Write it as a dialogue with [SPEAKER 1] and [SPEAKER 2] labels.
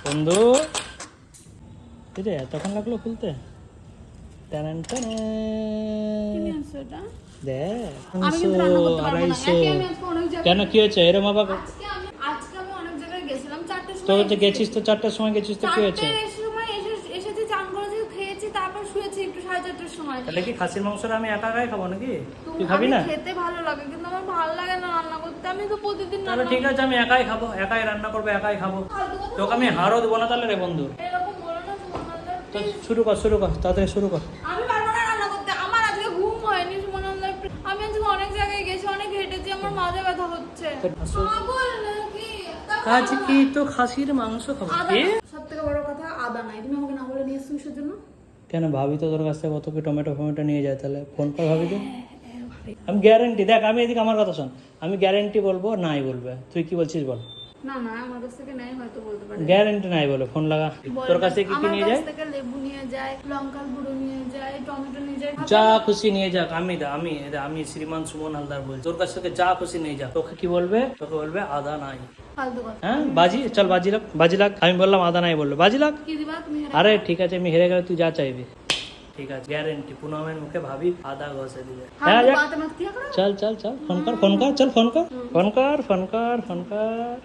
[SPEAKER 1] বন্ধু রে এতক্ষণ লাগলো খুলতে? টানান টানান। দেখ 250 কেন কি হয়েছে এরম আবার?
[SPEAKER 2] আজকে আমি অনেক জায়গায় গেছিলাম, 4টার
[SPEAKER 1] তো
[SPEAKER 2] সময়
[SPEAKER 1] গেছিস তো 4টার সময় গেছিস তো কি হয়েছে?
[SPEAKER 2] 4টার সময় এসেছি, চান করেছি, খেয়েছি, তারপর শুয়েছি একটু 4:30টার সময়।
[SPEAKER 1] তাহলে কি খাসির মাংসটা আমি একা একাই খাবো নাকি?
[SPEAKER 2] তো
[SPEAKER 1] তুই খাবি না?
[SPEAKER 2] আমি খেতে ভালো লাগে, কিন্তু আমার ভালো লাগে না রান্না করতে। আমি তো প্রতিদিন
[SPEAKER 1] তাহলে ঠিক আছে আমি একাই খাবো, একাই রান্না করবো, একাই খাবো। তোকে আমি হারও দেবো না তাহলে রে বন্ধু।
[SPEAKER 2] এরকম বলো না সুমনন্দা,
[SPEAKER 1] তো
[SPEAKER 2] please।
[SPEAKER 1] শুরু কর তাড়াতাড়ি শুরু কর।
[SPEAKER 2] আমি পারবো না রান্না করতে, আমার আজকে ঘুম হয়নি সুমনন্দা। আমি আজকে অনেক জায়গায় গেছি, অনেক হেঁটেছি, আমার মাথা ব্যথা হচ্ছে। পাগল নাকি?
[SPEAKER 1] আজ কি তো খাসির মাংস খাবো? কি?
[SPEAKER 2] সবথেকে বড় কথা, আদা নাই। তুমি আমাকে না বলে নিয়ে এসছো কিসের জন্য?
[SPEAKER 1] কেন ভাবি তো তোর কাছ থেকে কত কি টমেটো ফমেটো নিয়ে যায়, তাহলে ফোন কর ভাবিকে। আমি গ্যারেন্টি দেখ, আমি এদিকে আমার কথা শোন, আমি গ্যারেন্টি বলবো নাই বলবে, তুই কি বলছিস বল?
[SPEAKER 2] না না, আমার কাছ থেকে নাই, হয়তো বলতে পারে।
[SPEAKER 1] গ্যারেন্টি নাই বলে ফোন লাগা। তোর কাছে কি কি নিয়ে যায়?
[SPEAKER 2] আমার কাছ থেকে লেবু নিয়ে যায়, লঙ্কার গুঁড়ো নিয়ে যায়, টমেটো নিয়ে যায়,
[SPEAKER 1] যা খুশি নিয়ে যাক। আমি শ্রীমান সুমন হালদার বলছি, তোর কাছ থেকে যা খুশি নিয়ে যাক। তোকে কি বলবে? তোকে বলবে আদা নাই।
[SPEAKER 2] ফালতু কথা।
[SPEAKER 1] হ্যাঁ চল বাজি লাগ। আমি বললাম আদা নাই, বললো বাজি লাগ।
[SPEAKER 2] কি দিবা তুমি?
[SPEAKER 1] আরে ঠিক আছে, আমি হেরে গেলে তুই যা চাইবি। ঠিক আছে গ্যারেন্টি, পুনমের মুখে ভাবি আদা ঘষে দিবে। হ্যাঁ
[SPEAKER 2] ফালতু বাত মত কিয়া করো।
[SPEAKER 1] চল ফোন কর, চল ফোন কর।